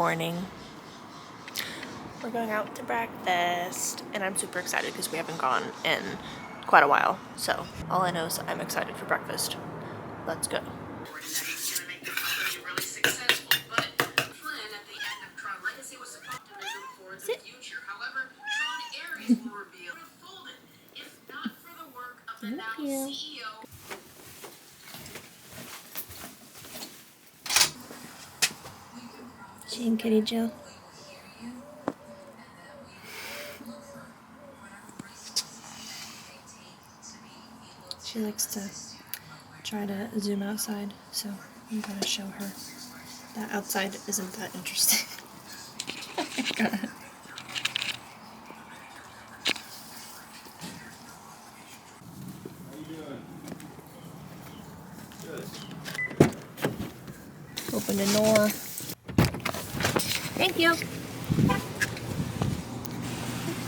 morning. We're going out to breakfast, and I'm super excited because we haven't gone in quite a while. So all I know is I'm excited for breakfast. Let's go. Thank you. She and Kitty Jill. She likes to try to zoom outside, so I'm gonna show her that outside isn't that interesting. Oh my god. Open the door. Thank you. It's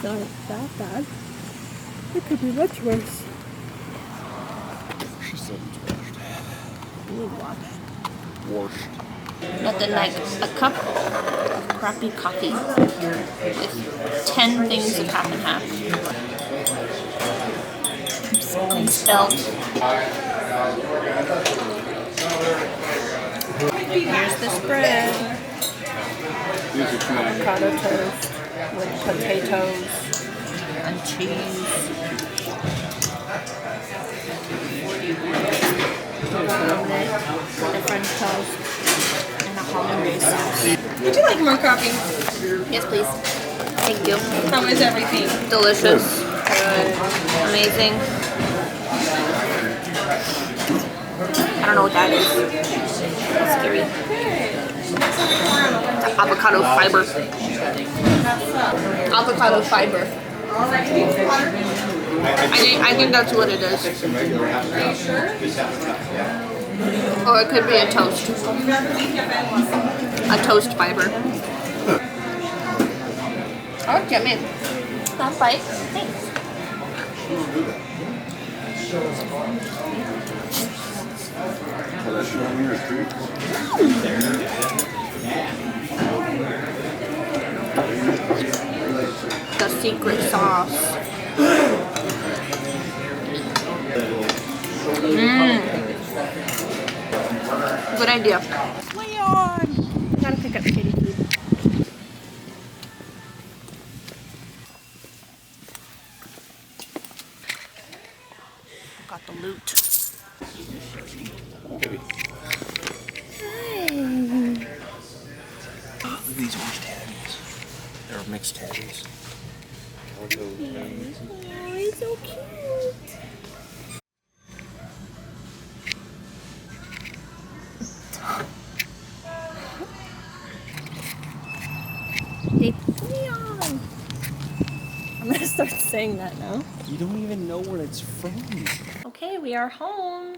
not that bad. It could be much worse. She said it's washed. You need wash. Washed. Nothing like a cup of crappy coffee with 10 things of half and half. And spelled. Here's the spread. Avocado toast with potatoes and cheese. Omelette, the French toast, and a hollandaise sauce. Would you like more coffee? Yes, please. Thank you. How is everything? Delicious. Good. Amazing. I don't know what that is. That's scary. Avocado fiber. Avocado fiber. I think that's what it is. Or it could be a toast. A toast fiber. Oh, yummy. Not bite. Thanks. The secret sauce. Good idea. Leon! Gotta pick up kitty food. Got the loot. These orange tabbies. They're mixed tabbies. Oh, he's so cute. Leon! I'm gonna start saying that now. You don't even know where it's from. Okay, we are home.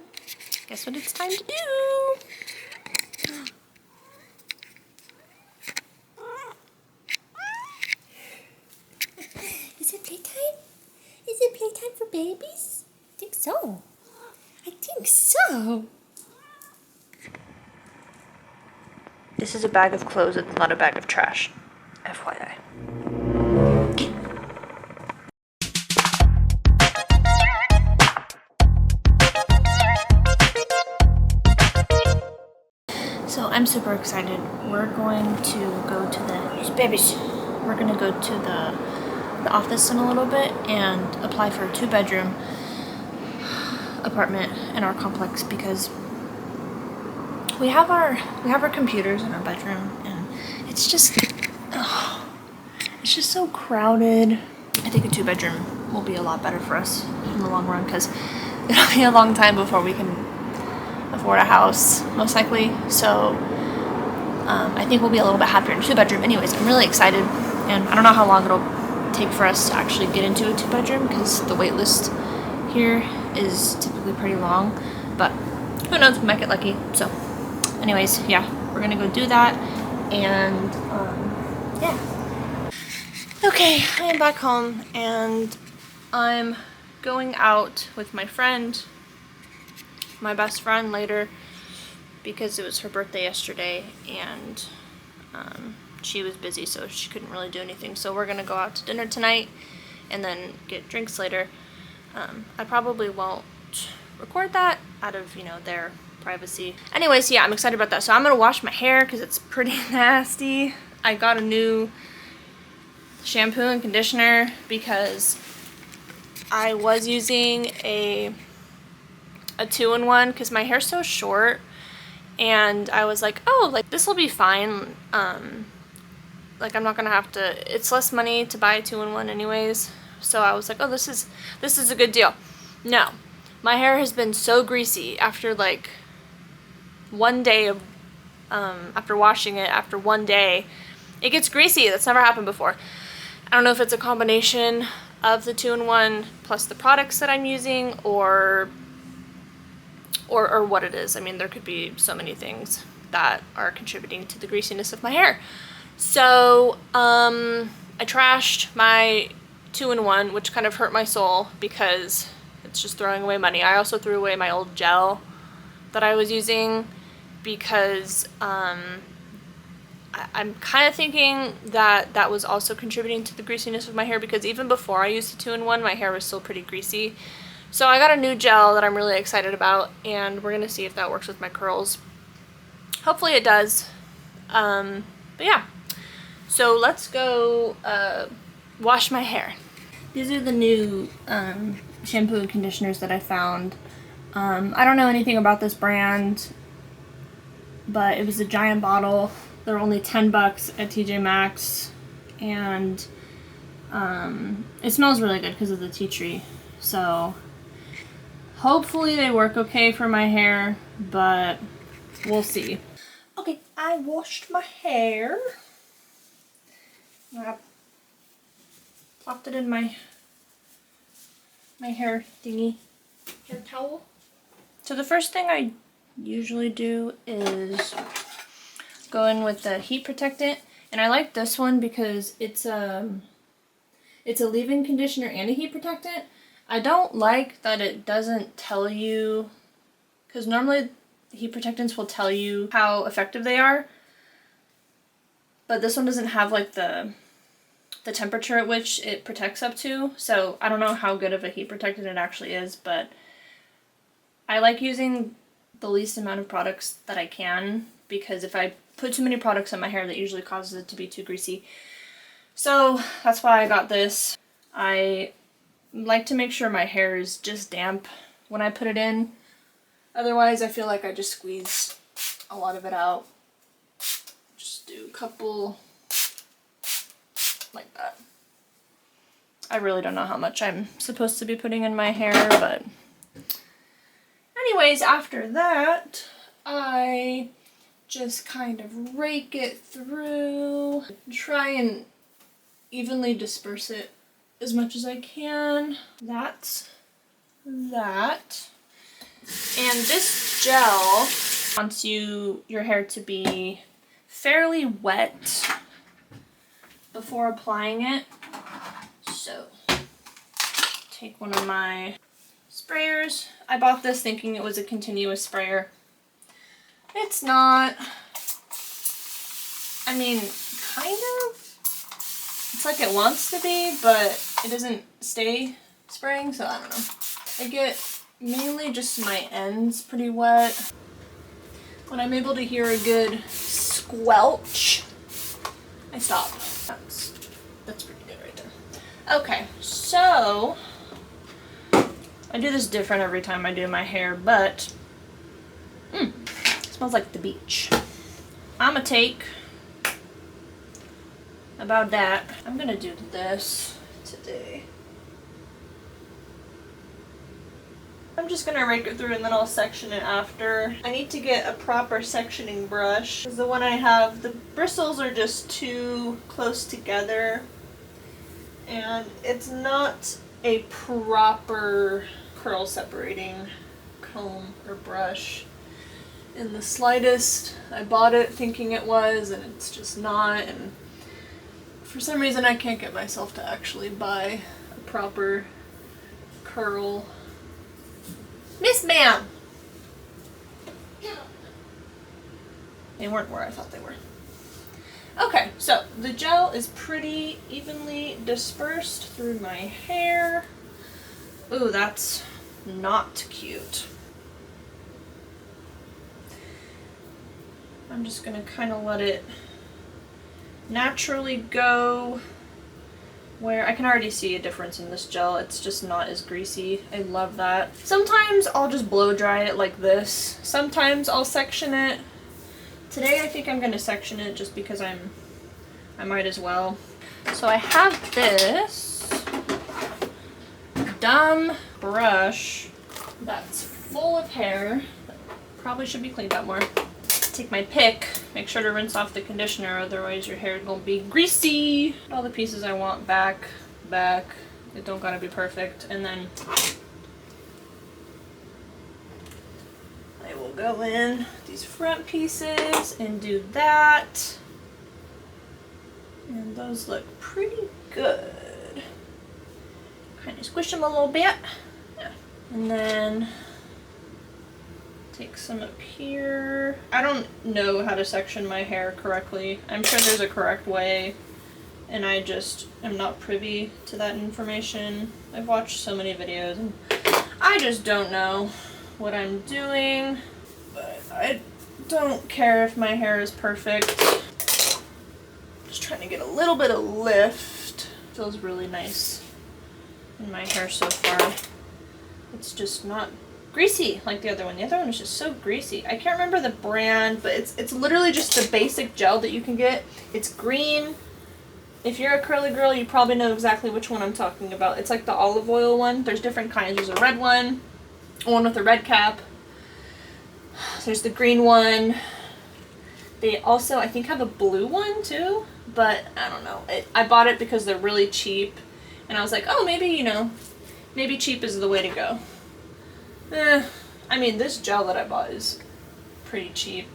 Guess what it's time to do? Is it playtime? Is it playtime for babies? I think so. I think so. This is a bag of clothes, it's not a bag of trash. FYI. So I'm super excited. We're going to go to these babies. We're gonna go to the office in a little bit and apply for a 2-bedroom apartment in our complex because we have our computers in our bedroom and it's just so crowded. I think a 2-bedroom will be a lot better for us in the long run because it'll be a long time before we can afford a house, most likely. So I think we'll be a little bit happier in a 2-bedroom. Anyways, I'm really excited, and I don't know how long it'll take for us to actually get into a 2-bedroom because the wait list here is typically pretty long, but who knows, we might get lucky. So anyways, yeah, we're gonna go do that, and yeah. Okay, I am back home, and I'm going out with my friend, my best friend, later because it was her birthday yesterday, and she was busy, so she couldn't really do anything. So we're gonna go out to dinner tonight and then get drinks later. I probably won't record that out of, you know, their privacy. Anyways, yeah, I'm excited about that. So I'm gonna wash my hair because it's pretty nasty. I got a new shampoo and conditioner because I was using a 2-in-1 because my hair's so short, and I was like, oh, like this will be fine. Like I'm not gonna have to, it's less money to buy a 2-in-1 anyways. So I was like, oh, this is a good deal. No, my hair has been so greasy after like one day of, after washing it, after one day, it gets greasy. That's never happened before. I don't know if it's a combination of the 2-in-1 plus the products that I'm using, or what it is. I mean, there could be so many things that are contributing to the greasiness of my hair. So, I trashed my 2-in-1, which kind of hurt my soul because it's just throwing away money. I also threw away my old gel that I was using because, I'm kind of thinking that that was also contributing to the greasiness of my hair, because even before I used the 2-in-1, my hair was still pretty greasy. So I got a new gel that I'm really excited about, and we're going to see if that works with my curls. Hopefully it does. But yeah. So let's go wash my hair. These are the new shampoo and conditioners that I found. I don't know anything about this brand, but it was a giant bottle. They're only $10 at TJ Maxx, and it smells really good because of the tea tree. So hopefully they work okay for my hair, but we'll see. Okay, I washed my hair. I plopped it in my hair thingy, hair towel. So the first thing I usually do is go in with the heat protectant, and I like this one because it's a leave-in conditioner and a heat protectant. I don't like that it doesn't tell you, because normally heat protectants will tell you how effective they are, but this one doesn't have like the temperature at which it protects up to, so I don't know how good of a heat protectant it actually is, but I like using the least amount of products that I can, because if I put too many products on my hair, that usually causes it to be too greasy. So that's why I got this. I like to make sure my hair is just damp when I put it in. Otherwise, I feel like I just squeeze a lot of it out. Just do a couple like that. I really don't know how much I'm supposed to be putting in my hair, but anyways, after that, I just kind of rake it through, try and evenly disperse it as much as I can. That's that. And this gel wants your hair to be fairly wet before applying it. So take one of my sprayers. I bought this thinking it was a continuous sprayer. It's not. I mean, kind of. It's like it wants to be, but it doesn't stay spraying, so I don't know. I get mainly just my ends pretty wet. When I'm able to hear a good squelch, I stop. That's pretty good right there. Okay, so I do this different every time I do my hair, but it smells like the beach. I'm gonna take about that. I'm gonna do this today. I'm just gonna rake it through and then I'll section it after. I need to get a proper sectioning brush, because the one I have, the bristles are just too close together and it's not a proper curl separating comb or brush in the slightest. I bought it thinking it was, and it's just not, and for some reason I can't get myself to actually buy a proper curl. Miss Ma'am! They weren't where I thought they were. Okay, so the gel is pretty evenly dispersed through my hair. Ooh, that's not cute. I'm just gonna kind of let it naturally go where I can already see a difference in this gel. It's just not as greasy. I love that. Sometimes I'll just blow dry it like this. Sometimes I'll section it. Today I think I'm gonna section it just because I might as well. So I have this dumb brush that's full of hair that probably should be cleaned out more. Take my pick, make sure to rinse off the conditioner, otherwise your hair is gonna be greasy. All the pieces I want back. It don't gotta be perfect. And then I will go in these front pieces and do that. And those look pretty good. Kind of squish them a little bit. Yeah. And then take some up here. I don't know how to section my hair correctly. I'm sure there's a correct way, and I just am not privy to that information. I've watched so many videos and I just don't know what I'm doing, but I don't care if my hair is perfect. Just trying to get a little bit of lift. Feels really nice in my hair so far. It's just not greasy like the other one. The other one is just so greasy. I can't remember the brand, but it's literally just the basic gel that you can get. It's green. If you're a curly girl, you probably know exactly which one I'm talking about. It's like the olive oil one. There's different kinds. There's a red one with a red cap. There's the green one. They also, I think, have a blue one too, but I don't know. I bought it because they're really cheap, and I was like, oh, maybe, you know, maybe cheap is the way to go. I mean, this gel that I bought is pretty cheap,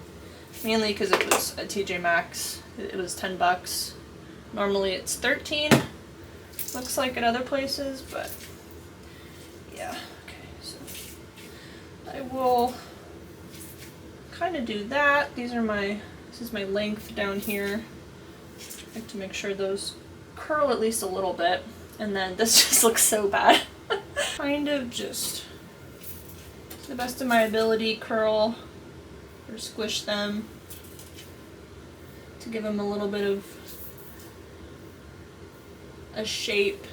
mainly because it was a TJ Maxx. It was 10 bucks. Normally it's 13, looks like at other places, but yeah. Okay, so I will kind of do that. This is my length down here. I like to make sure those curl at least a little bit, and then this just looks so bad. Kind of just, to the best of my ability, curl or squish them to give them a little bit of a shape.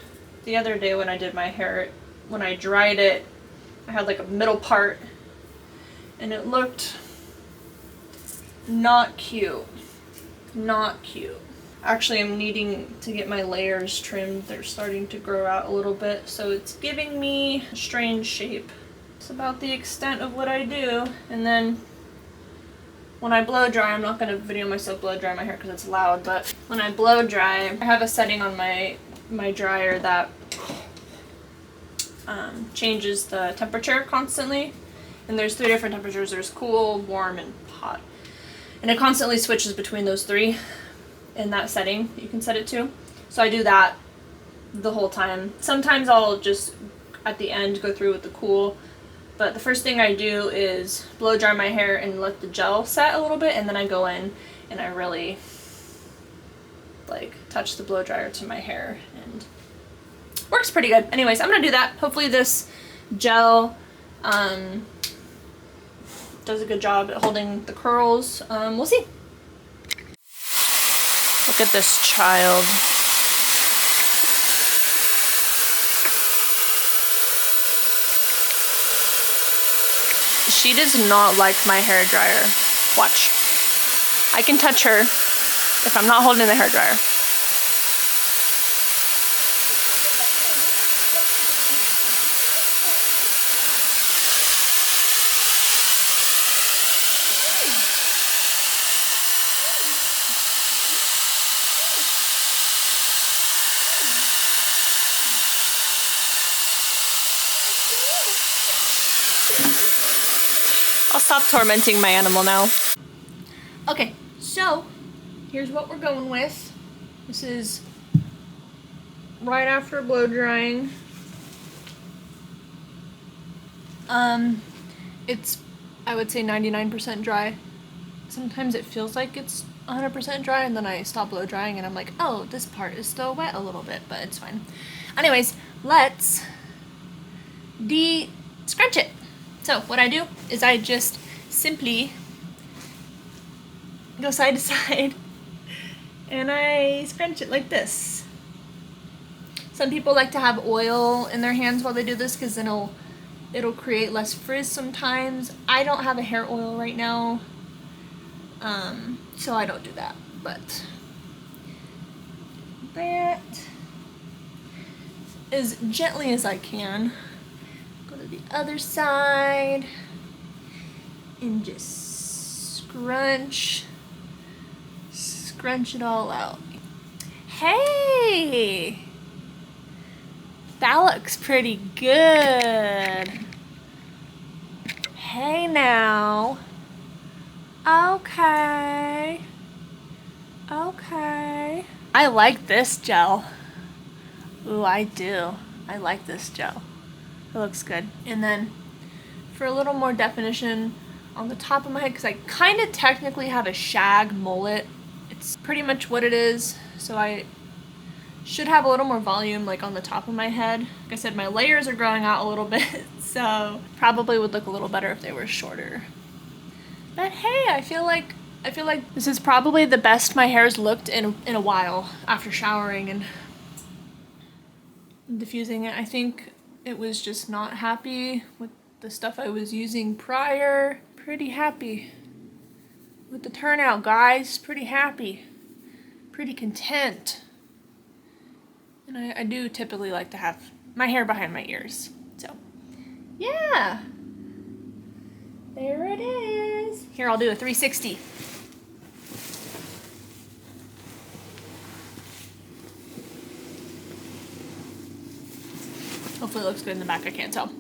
The other day when I did my hair, when I dried it, I had like a middle part and it looked not cute. Not cute. Actually, I'm needing to get my layers trimmed. They're starting to grow out a little bit, so it's giving me a strange shape. It's about the extent of what I do. And then when I blow dry, I'm not going to video myself blow dry my hair because it's loud, but when I blow dry, I have a setting on my dryer that changes the temperature constantly. And there's 3 different temperatures. There's cool, warm, and hot. And it constantly switches between those 3 in that setting you can set it to. So I do that the whole time. Sometimes I'll just at the end go through with the cool, but the first thing I do is blow dry my hair and let the gel set a little bit, and then I go in and I really like touch the blow dryer to my hair, and works pretty good. Anyways, I'm gonna do that. Hopefully this gel does a good job at holding the curls. We'll see. Look at this child. She does not like my hair dryer. Watch. I can touch her if I'm not holding the hair dryer. I'll stop tormenting my animal now. Okay, so here's what we're going with. This is right after blow drying. It's, I would say, 99% dry. Sometimes it feels like it's 100% dry, and then I stop blow drying and I'm like, oh, this part is still wet a little bit, but it's fine. Anyways, let's de-scrunch it. So what I do is I just simply go side to side and I scrunch it like this. Some people like to have oil in their hands while they do this because then it'll create less frizz sometimes. I don't have a hair oil right now, so I don't do that, but that as gently as I can. Go to the other side and just scrunch it all out. Hey! That looks pretty good. Hey now. Okay. Okay. I like this gel. Ooh, I do. I like this gel. It looks good. And then for a little more definition on the top of my head, because I kind of technically have a shag mullet. It's pretty much what it is. So I should have a little more volume like on the top of my head. Like I said, my layers are growing out a little bit, so probably would look a little better if they were shorter. But hey, I feel like this is probably the best my hair's looked in a while after showering and diffusing it. I think it was just not happy with the stuff I was using prior. Pretty happy with the turnout, guys. Pretty happy. Pretty content. And I do typically like to have my hair behind my ears. So, yeah. There it is. Here, I'll do a 360. Hopefully it looks good in the back. I can't tell.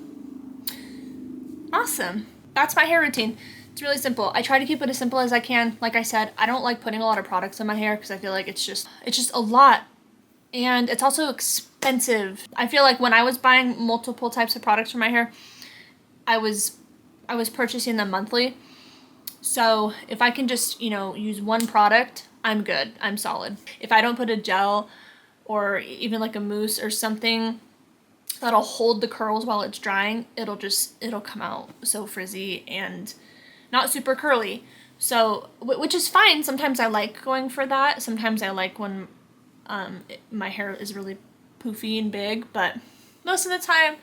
Awesome. That's my hair routine. It's really simple. I try to keep it as simple as I can. Like I said, I don't like putting a lot of products in my hair because I feel like it's just a lot. And it's also expensive. I feel like when I was buying multiple types of products for my hair, I was purchasing them monthly. So if I can just, use one product, I'm good. I'm solid. If I don't put a gel or even like a mousse or something that'll hold the curls while it's drying, it'll come out so frizzy and not super curly. So, which is fine. Sometimes I like going for that. Sometimes I like when my hair is really poofy and big, but most of the time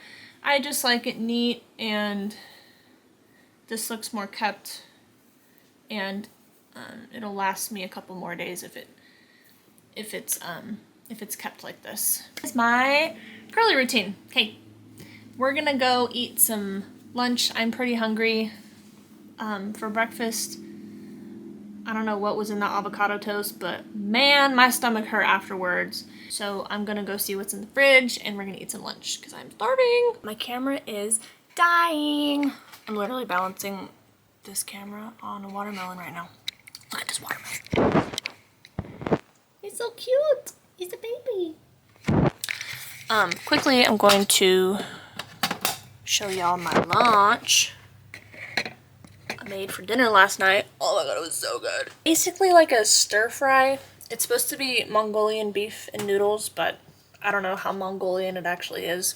I just like it neat, and this looks more kept, and it'll last me a couple more days if it's kept like this. This is my curly routine. Okay, we're gonna go eat some lunch. I'm pretty hungry. For breakfast, I don't know what was in that avocado toast, but man, my stomach hurt afterwards. So I'm gonna go see what's in the fridge and we're gonna eat some lunch because I'm starving. My camera is dying. I'm literally balancing this camera on a watermelon right now. Look at this watermelon. He's so cute. He's a baby. Quickly, I'm going to show y'all my lunch I made for dinner last night. Oh my god, it was so good. Basically like a stir fry. It's supposed to be Mongolian beef and noodles, but I don't know how Mongolian it actually is.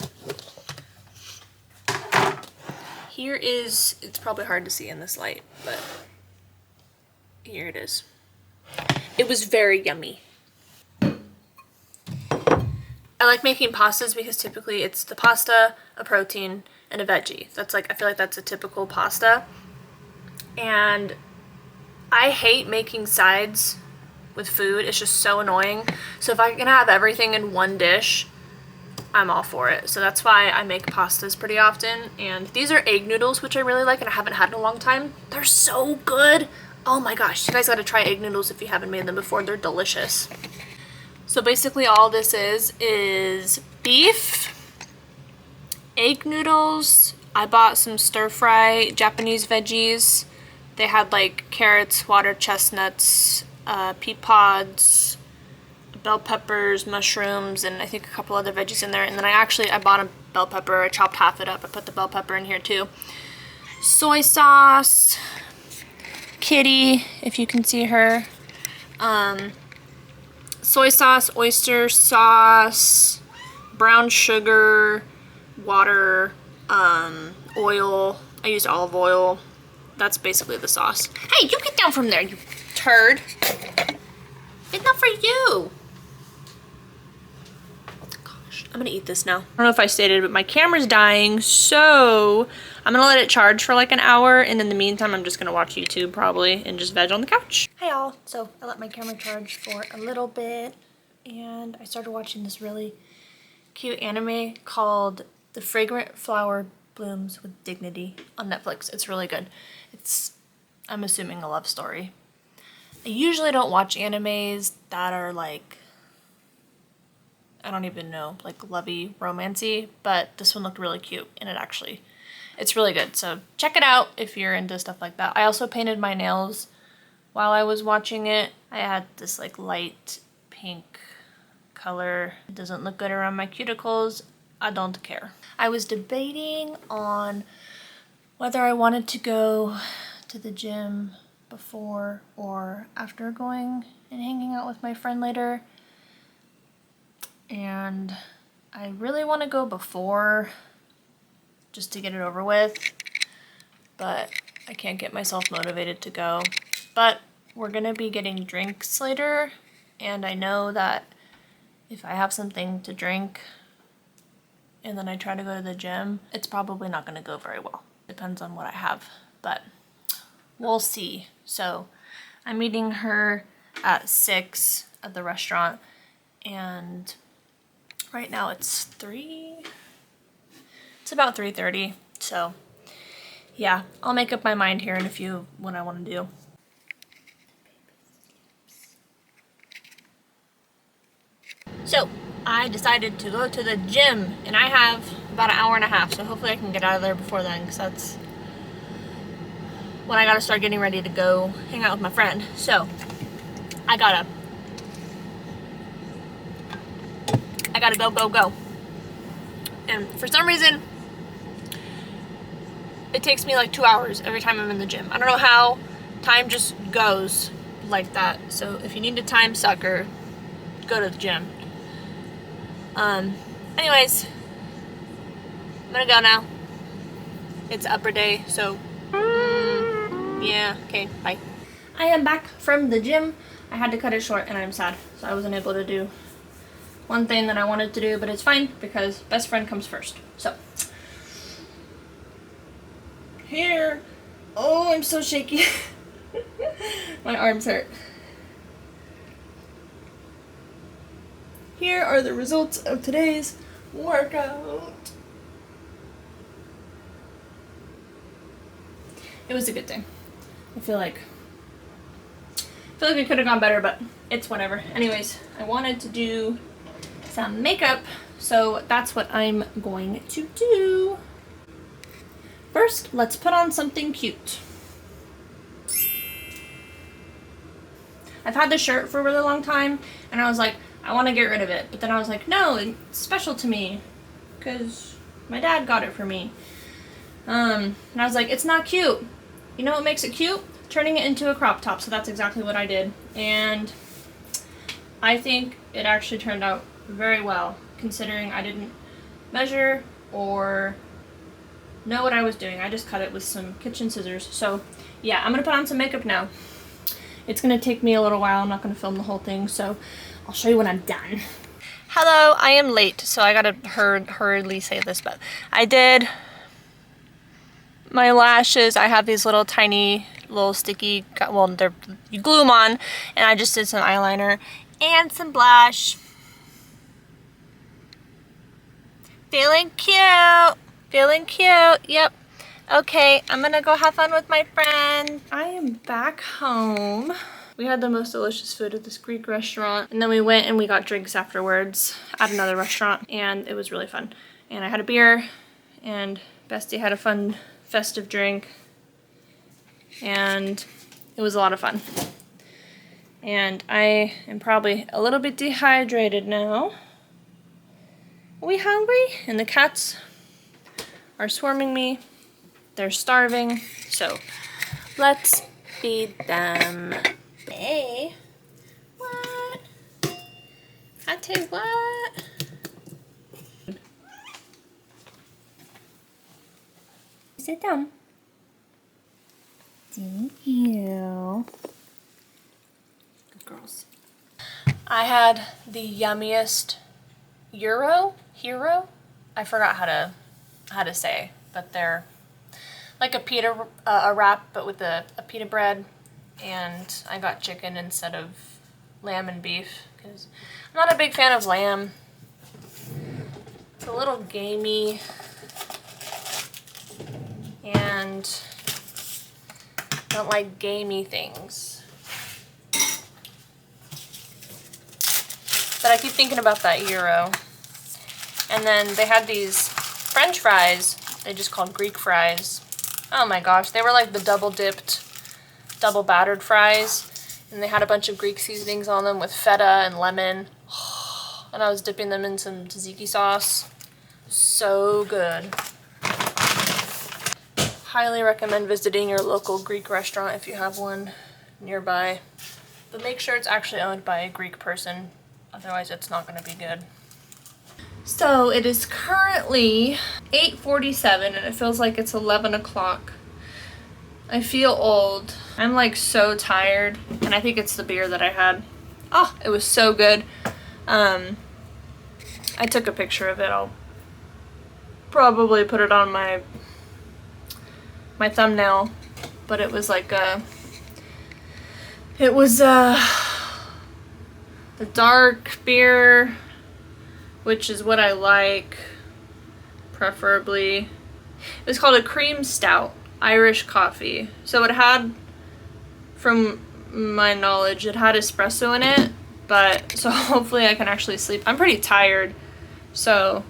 Here is, it's probably hard to see in this light, but here it is. It was very yummy. I like making pastas because typically it's the pasta, a protein, and a veggie. That's like, I feel like that's a typical pasta. And I hate making sides with food. It's just so annoying. So if I can have everything in one dish, I'm all for it. So that's why I make pastas pretty often. And these are egg noodles, which I really like and I haven't had in a long time. They're so good. Oh my gosh, you guys gotta try egg noodles if you haven't made them before. They're delicious. So basically all this is beef, egg noodles. I bought some stir-fry Japanese veggies. They had like carrots, water chestnuts, pea pods, bell peppers, mushrooms, and I think a couple other veggies in there. And then I bought a bell pepper. I chopped half it up. I put the bell pepper in here too. Soy sauce, Kitty, if you can see her. soy sauce, oyster sauce, brown sugar, water, oil. I used olive oil. That's basically the sauce. Hey, you get down from there, you turd. It's not for you. Gosh, I'm gonna eat this now. I don't know if I stated, but my camera's dying, so I'm gonna let it charge for like an hour, and in the meantime, I'm just gonna watch YouTube probably and just veg on the couch. Hey y'all, so I let my camera charge for a little bit, and I started watching this really cute anime called The Fragrant Flower Blooms with Dignity on Netflix. It's really good. It's, I'm assuming, a love story. I usually don't watch animes that are like, I don't even know, like lovey, romancy, but this one looked really cute, and it's really good. So check it out if you're into stuff like that. I also painted my nails while I was watching it. I had this like light pink color. It doesn't look good around my cuticles. I don't care. I was debating on whether I wanted to go to the gym before or after going and hanging out with my friend later. And I really want to go before, just to get it over with, but I can't get myself motivated to go. But we're gonna be getting drinks later, and I know that if I have something to drink and then I try to go to the gym, it's probably not gonna go very well. Depends on what I have, but we'll see. So I'm meeting her at 6 at the restaurant, and right now it's about 3:30, so yeah, I'll make up my mind here in a few what I want to do. So I decided to go to the gym, and I have about an hour and a half, so hopefully I can get out of there before then, because that's when I gotta start getting ready to go hang out with my friend. So I gotta go. And for some reason, it takes me like 2 hours every time I'm in the gym. I don't know how, time just goes like that. So if you need a time sucker, go to the gym. Anyways, I'm gonna go now. It's upper day, so yeah, okay, bye. I am back from the gym. I had to cut it short, and I'm sad, so I wasn't able to do one thing that I wanted to do, but it's fine because best friend comes first. So here, oh, I'm so shaky. My arms hurt. Here are the results of today's workout. It was a good day. I feel like it could have gone better, but it's whatever. Anyways, I wanted to do some makeup, so that's what I'm going to do. First, let's put on something cute. I've had this shirt for a really long time, and I was like, I want to get rid of it. But then I was like, no, it's special to me, because my dad got it for me. And I was like, it's not cute. You know what makes it cute? Turning it into a crop top. So that's exactly what I did. And I think it actually turned out very well, considering I didn't measure or know what I was doing. I just cut it with some kitchen scissors. So yeah, I'm gonna put on some makeup now. It's gonna take me a little while. I'm not gonna film the whole thing, so I'll show you when I'm done. Hello, I am late, so I gotta hurriedly say this, but I did my lashes. I have these little tiny little sticky, well, you glue them on, and I just did some eyeliner and some blush. Feeling cute. Feeling cute. Yep. Okay, I'm gonna go have fun with my friend. I am back home. We had the most delicious food at this Greek restaurant, and then we went and we got drinks afterwards at another restaurant, and it was really fun. And I had a beer, and Bestie had a fun festive drink, and it was a lot of fun. And I am probably a little bit dehydrated now. Are we hungry? And the cats are swarming me. They're starving, so let's feed them. Hey, I tell you what. Sit down. Thank you. Good girls. I had the yummiest hero. I forgot how to say, but they're like a wrap, but with a pita bread, and I got chicken instead of lamb and beef because I'm not a big fan of lamb. It's a little gamey, and I don't like gamey things. But I keep thinking about that gyro. And then they had these French fries, they just called Greek fries. Oh my gosh, they were like the double dipped, double battered fries. And they had a bunch of Greek seasonings on them with feta and lemon. And I was dipping them in some tzatziki sauce. So good. Highly recommend visiting your local Greek restaurant if you have one nearby. But make sure it's actually owned by a Greek person, otherwise it's not going to be good. So it is currently 8:47 and it feels like it's 11 o'clock. I feel old. I'm like so tired, and I think it's the beer that I had. Oh, it was so good. I took a picture of it. I'll probably put it on my thumbnail, but it was like the dark beer, which is what I like, preferably. It was called a cream stout, Irish coffee. So it had, from my knowledge, it had espresso in it, but so hopefully I can actually sleep. I'm pretty tired, so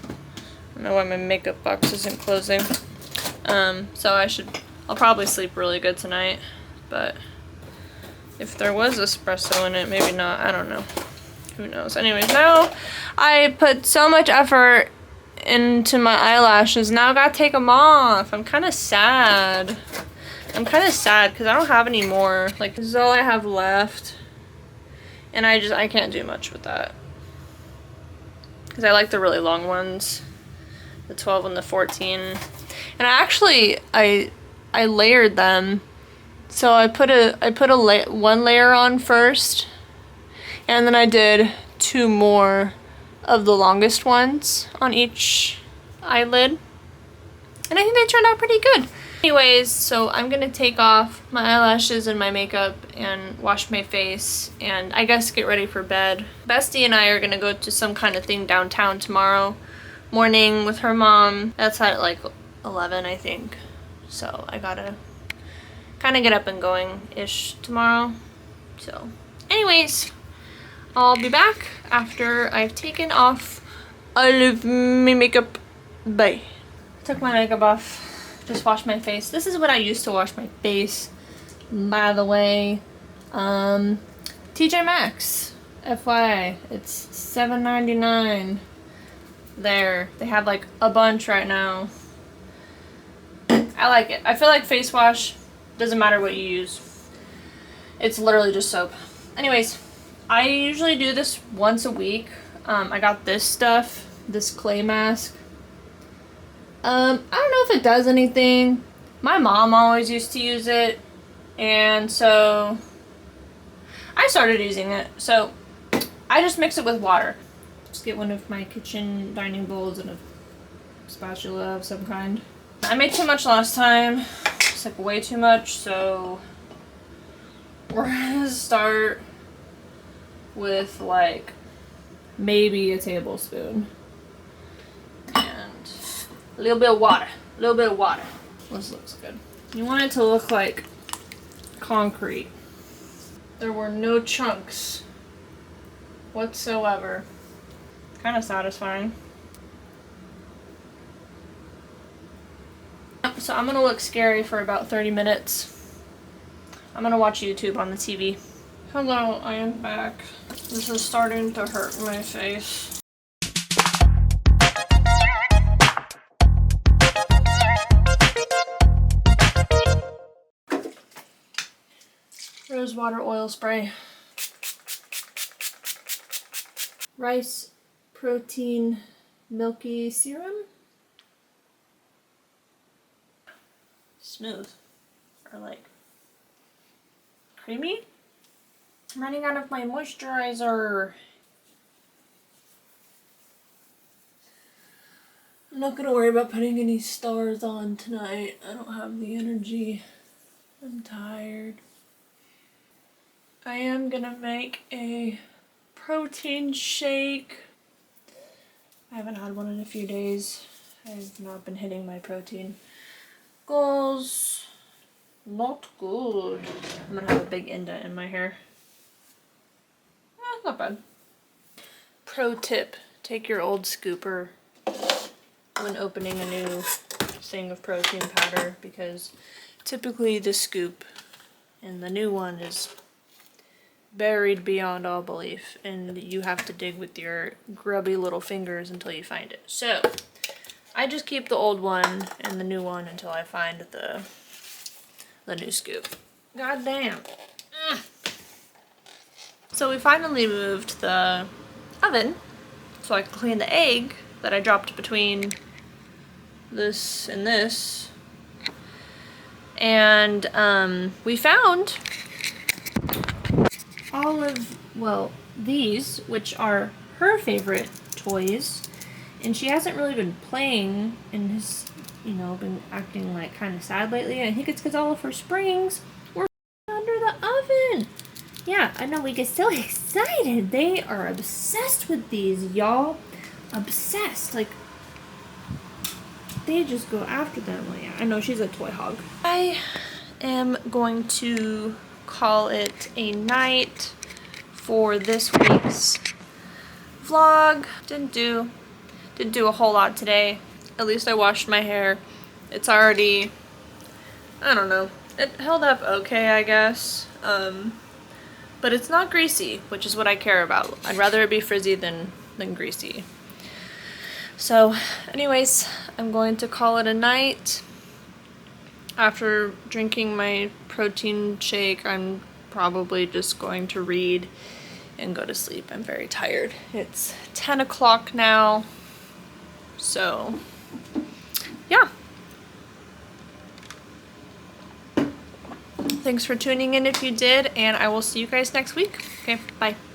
I don't know why my makeup box isn't closing. So I'll probably sleep really good tonight, but if there was espresso in it, maybe not, I don't know. Who knows? Anyways, now I put so much effort into my eyelashes. Now I gotta take them off. I'm kind of sad. Because I don't have any more. Like, this is all I have left. And I can't do much with that. Because I like the really long ones. The 12 and the 14. And I layered them. So I put one layer on first. And then I did 2 more of the longest ones on each eyelid. And I think they turned out pretty good. Anyways, so I'm gonna take off my eyelashes and my makeup and wash my face and I guess get ready for bed. Bestie and I are gonna go to some kind of thing downtown tomorrow morning with her mom. That's at like 11, I think. So I gotta kind of get up and going-ish tomorrow. So anyways, I'll be back after I've taken off all of my makeup. Bye. Took my makeup off, just washed my face. This is what I used to wash my face, by the way. TJ Maxx, FYI, it's $7.99 there. They have like a bunch right now. I like it. I feel like face wash, doesn't matter what you use. It's literally just soap. Anyways, I usually do this once a week. I got this stuff, this clay mask. I don't know if it does anything. My mom always used to use it, and so I started using it. So I just mix it with water. Just get one of my kitchen dining bowls and a spatula of some kind. I made too much last time. It's like way too much, so we're gonna start with like maybe a tablespoon and a little bit of water. This looks good. You want it to look like concrete. There were no chunks whatsoever. Kind of satisfying. So I'm gonna look scary for about 30 minutes. I'm gonna watch YouTube on the TV. Hello, I am back. This is starting to hurt my face. Rose water oil spray. rice protein milky serum. Smooth. Or like creamy. I'm running out of my moisturizer. I'm not gonna worry about putting any stars on tonight. I don't have the energy. I'm tired. I am gonna make a protein shake. I haven't had one in a few days. I've not been hitting my protein goals. Not good. I'm gonna have a big indent in my hair. Not bad. Pro tip, take your old scooper when opening a new thing of protein powder, because typically the scoop in the new one is buried beyond all belief, and you have to dig with your grubby little fingers until you find it. So I just keep the old one and the new one until I find the new scoop. God damn. So we finally moved the oven so I can clean the egg that I dropped between this and this. And we found all of, well, these, which are her favorite toys, and she hasn't really been playing and has, you know, been acting like kind of sad lately. I think it's because all of her springs were under the oven. Yeah, I know, we get so excited. They are obsessed with these, y'all. Obsessed. Like, they just go after them. Well, yeah, I know, she's a toy hog. I am going to call it a night for this week's vlog. Didn't do a whole lot today. At least I washed my hair. It's already, I don't know, it held up okay, I guess. But it's not greasy, which is what I care about. I'd rather it be frizzy than greasy. So anyways, I'm going to call it a night. After drinking my protein shake, I'm probably just going to read and go to sleep. I'm very tired. It's 10 o'clock now. So yeah. Thanks for tuning in if you did, and I will see you guys next week. Okay, bye.